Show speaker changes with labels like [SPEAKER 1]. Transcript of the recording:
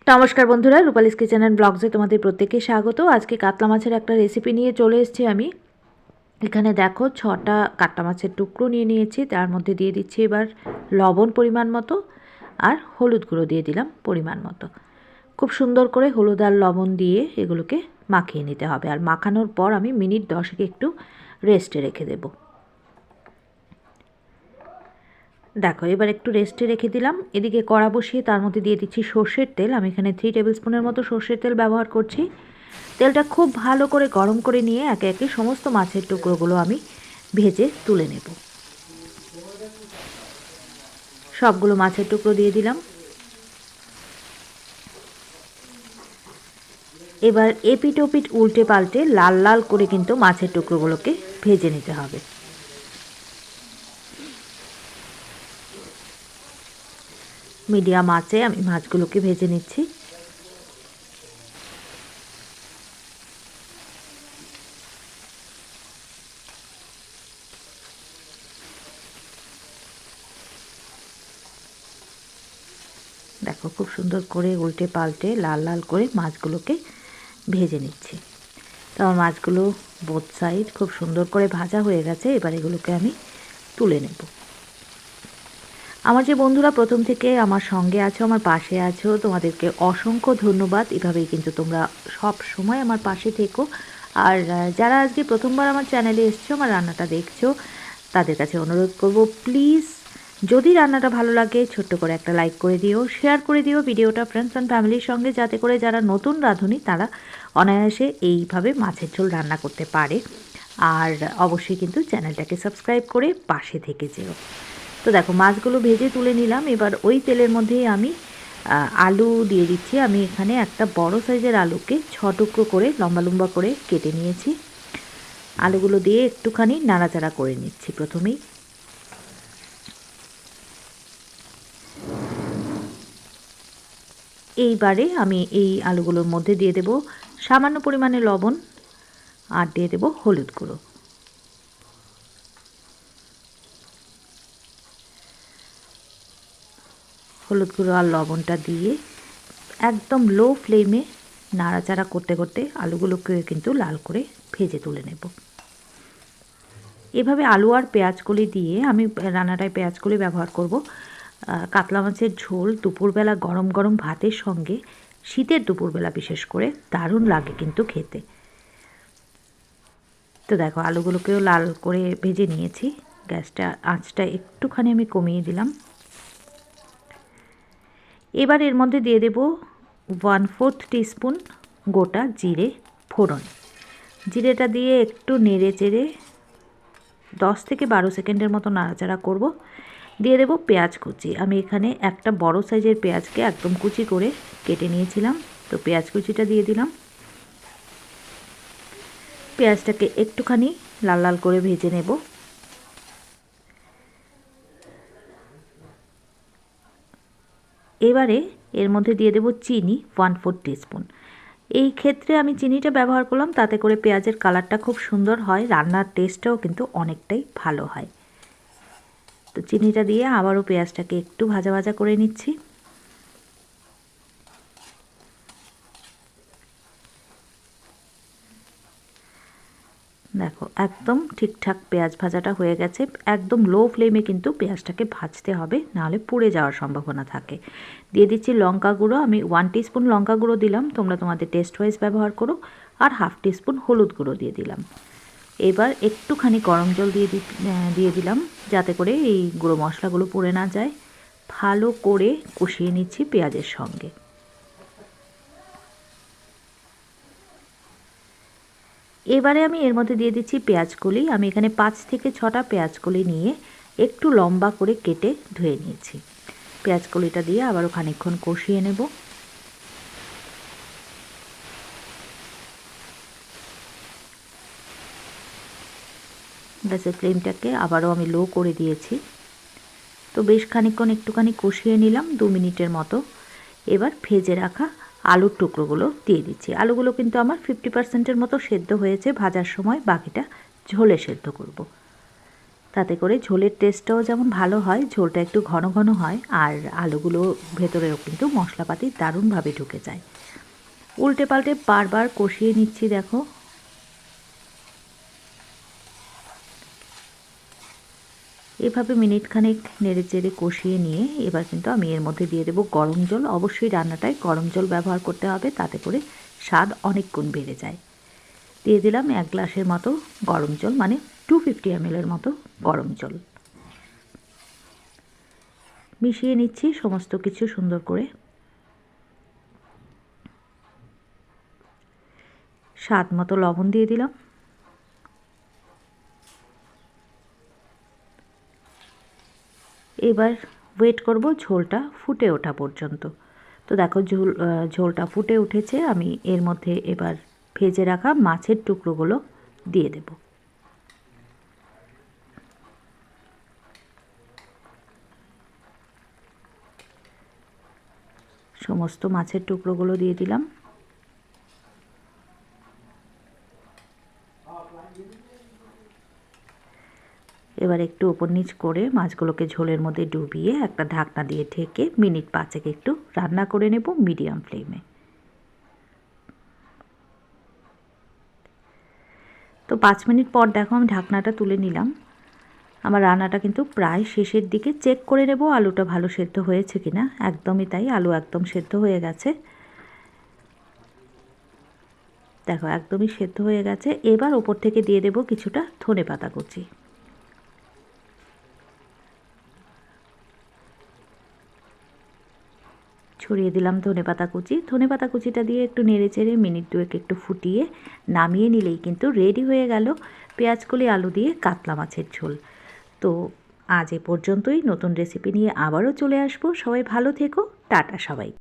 [SPEAKER 1] নমস্কার বন্ধুরা, রূপালিস kitchen and ব্লগসে তোমাদের প্রত্যেককে স্বাগত। আজকে কাতলা মাছের একটা রেসিপি নিয়ে চলে এসেছি আমি। এখানে দেখো 6টা কাতলা মাছের টুকরো নিয়ে নিয়েছি। তার মধ্যে দিয়ে দিচ্ছি এবার লবণ পরিমাণ মতো, আর হলুদ গুঁড়ো দিয়ে দিলাম পরিমাণ মতো। খুব সুন্দর করে হলুদ আর লবণ দিয়ে এগুলোকে মাখিয়ে নিতে হবে। আর মাখানোর পর আমি মিনিট 10 একটু রেস্টে রেখে দেবো। দেখো এবার একটু রেস্টে রেখে দিলাম। এদিকে কড়া বসিয়ে তার মধ্যে দিয়ে দিচ্ছি সর্ষের তেল। আমি এখানে 3 টেবিল স্পুনের মতো সর্ষের তেল ব্যবহার করছি। তেলটা খুব ভালো করে গরম করে নিয়ে একে একে সমস্ত মাছের টুকরোগুলো আমি ভেজে তুলে নেব। সবগুলো মাছের টুকরো দিয়ে দিলাম। এবার এপিট ওপিট উল্টে পাল্টে লাল লাল করে কিন্তু মাছের টুকরোগুলোকে ভেজে নিতে হবে। মিডিয়াম আঁচে আমি মাছগুলোকে ভেজে নিচ্ছি। দেখো খুব সুন্দর করে উল্টে পাল্টে লাল লাল করে মাছগুলোকে ভেজে নিচ্ছি। তো আমার মাছগুলো বোথ সাইড খুব সুন্দর করে ভাজা হয়ে গেছে। এবার এগুলোকে আমি তুলে নেব। আমার যে বন্ধুরা প্রথম থেকে আমার সঙ্গে আছো, আমার পাশে আছো, তোমাদেরকে অসংখ্য ধন্যবাদ। এভাবেই কিন্তু তোমরা সব সময় আমার পাশে থেকো। আর যারা আজকে প্রথমবার আমার চ্যানেলে এসছো, আমার রান্নাটা দেখছো, তাদের কাছে অনুরোধ করব, প্লিজ যদি রান্নাটা ভালো লাগে ছোট্ট করে একটা লাইক করে দিও, শেয়ার করে দিও ভিডিওটা ফ্রেন্ডস অ্যান্ড ফ্যামিলির সঙ্গে, যাতে করে যারা নতুন রাঁধুনি তারা অনায়াসে এইভাবে মাছের ঝোল রান্না করতে পারে। আর অবশ্যই কিন্তু চ্যানেলটাকে সাবস্ক্রাইব করে পাশে থেকে যেও। তো দেখো মাছগুলো ভেজে তুলে নিলাম। এবার ওই তেলের মধ্যেই আমি আলু দিয়ে দিচ্ছি। আমি এখানে একটা বড় সাইজের আলুকে 6 টুকরো করে লম্বা লম্বা করে কেটে নিয়েছি। আলুগুলো দিয়ে একটুখানি নাড়াচাড়া করে নিচ্ছি প্রথমেই। এইবারে আমি এই আলুগুলোর মধ্যে দিয়ে দেব সামান্য পরিমাণে লবণ, আর দিয়ে দেব হলুদ গুঁড়ো। হলুদ গুঁড়ো আর লবণটা দিয়ে একদম লো ফ্লেমে নাড়াচাড়া করতে করতে আলুগুলোকে কিন্তু লাল করে ভেজে তুলে নেব। এভাবে আলু আর পেঁয়াজকলি দিয়ে আমি রান্নাটায় পেঁয়াজকলি ব্যবহার করব। কাতলা মাছের ঝোল দুপুরবেলা গরম গরম ভাতের সঙ্গে, শীতের দুপুরবেলা বিশেষ করে দারুণ লাগে কিন্তু খেতে। তো দেখো আলুগুলোকেও লাল করে ভেজে নিয়েছি। গ্যাসটা আঁচটা একটুখানি আমি কমিয়ে দিলাম। এবার এর মধ্যে দিয়ে দেব 1/4 টিস্পুন গোটা জিরে ফোড়ন। জিরেটা দিয়ে একটু নেড়ে চেড়ে 10 থেকে 12 সেকেন্ডের মতো নাড়াচাড়া করব। দিয়ে দেব পেঁয়াজ কুচি। আমি এখানে একটা বড় সাইজের পেঁয়াজকে একদম কুচি করে কেটে নিয়েছিলাম। তো পেঁয়াজ কুচিটা দিয়ে দিলাম। পেঁয়াজটাকে একটুখানি লাল লাল করে ভেজে নেব। এবারে এর মধ্যে দিয়ে দেব চিনি 1/4 টিস্পুন। এই ক্ষেত্রে আমি চিনিটা ব্যবহার করলাম, তাতে করে পেঁয়াজের কালারটা খুব সুন্দর হয়, রান্নার টেস্টটাও কিন্তু অনেকটাই ভালো হয়। তো চিনিটা দিয়ে আবারও পেঁয়াজটাকে একটু ভাজা ভাজা করে নিচ্ছি। দেখো একদম ঠিকঠাক পেঁয়াজ ভাজাটা হয়ে গেছে। একদম লো ফ্লেমে কিন্তু পেঁয়াজটাকে ভাজতে হবে, নাহলে পুড়ে যাওয়ার সম্ভাবনা থাকে। দিয়ে দিচ্ছি লঙ্কা গুঁড়ো। আমি 1 টিস্পুন লঙ্কা গুঁড়ো দিলাম, তোমরা তোমাদের টেস্ট ওয়াইজ ব্যবহার করো। আর 1/2 টিস্পুন হলুদ গুঁড়ো দিয়ে দিলাম। এবার একটুখানি গরম জল দিয়ে দিলাম, যাতে করে এই গুঁড়ো মশলাগুলো পুড়ে না যায়। ভালো করে কষিয়ে নিচ্ছি পেঁয়াজের সঙ্গে। এবারে আমি এর মধ্যে দিয়ে দিচ্ছি পেঁয়াজকলি। আমি এখানে 5 থেকে 6টা পেঁয়াজকলি নিয়ে একটু লম্বা করে কেটে ধুয়ে নিয়েছি। পেঁয়াজকলিটা দিয়ে আবারও খানিকক্ষণ কষিয়ে নেব। গ্যাসের ফ্লেমটাকে আবারও আমি লো করে দিয়েছি। তো বেশ খানিকক্ষণ একটুখানি কষিয়ে নিলাম, 2 মিনিটের মতো। এবার ভেজে রাখা আলুর টুকরোগুলো দিয়ে দিচ্ছি। আলুগুলো কিন্তু আমার 50%-এর মতো সেদ্ধ হয়েছে ভাজার সময়, বাকিটা ঝোলে সেদ্ধ করব। তাতে করে ঝোলের টেস্টটাও যেমন ভালো হয়, ঝোলটা একটু ঘন ঘন হয়, আর আলুগুলো ভেতরেও কিন্তু মশলাপাতি দারুণভাবে ঢুকে যায়। উল্টে পাল্টে বারবার কষিয়ে নিচ্ছি। দেখো এভাবে মিনিট খানেক নেড়ে চেড়ে কষিয়ে নিয়ে এবার কিন্তু আমি এর মধ্যে দিয়ে দেবো গরম জল। অবশ্যই রান্নাটায় গরম জল ব্যবহার করতে হবে, তাতে করে স্বাদ অনেক গুণ বেড়ে যায়। দিয়ে দিলাম 1 গ্লাসের মতো গরম জল, মানে 250 ml মতো গরম জল। মিশিয়ে নিচ্ছি সমস্ত কিছু সুন্দর করে। স্বাদ মতো লবণ দিয়ে দিলাম। এবার ওয়েট করব ঝোলটা ফুটে ওঠা পর্যন্ত। তো দেখো ঝোলটা ফুটে উঠেছে। আমি এর মধ্যে এবার ভেজে রাখা মাছের টুকরোগুলো দিয়ে দেব। সমস্ত মাছের টুকরোগুলো দিয়ে দিলাম। এবার একটু ওপর নিচ করে মাছগুলোকে ঝোলের মধ্যে ডুবিয়ে একটা ঢাকনা দিয়ে ঢেকে মিনিট 5 একটু রান্না করে নেব মিডিয়াম ফ্লেমে। তো 5 মিনিট পর দেখো আমি ঢাকনাটা তুলে নিলাম। আমার রান্নাটা কিন্তু প্রায় শেষের দিকে। চেক করে নেব আলুটা ভালো সেদ্ধ হয়েছে কিনা। একদমই তাই, আলু একদম সেদ্ধ হয়ে গেছে। দেখো একদমই সেদ্ধ হয়ে গেছে। এবার ওপর থেকে দিয়ে দেব কিছুটা ধনেপাতা কুচি। ছড়িয়ে দিলাম ধনেপাতা কুচি। ধনেপাতা কুচিটা দিয়ে একটু নেড়ে চেড়ে মিনিট 2 একটু ফুটিয়ে নামিয়ে নিলেই কিন্তু রেডি হয়ে গেল পেঁয়াজকলি আলু দিয়ে কাতলা মাছের ঝোল। তো আজ এ পর্যন্তই। নতুন রেসিপি নিয়ে আবারও চলে আসবো। সবাই ভালো থেকো। টাটা সবাই।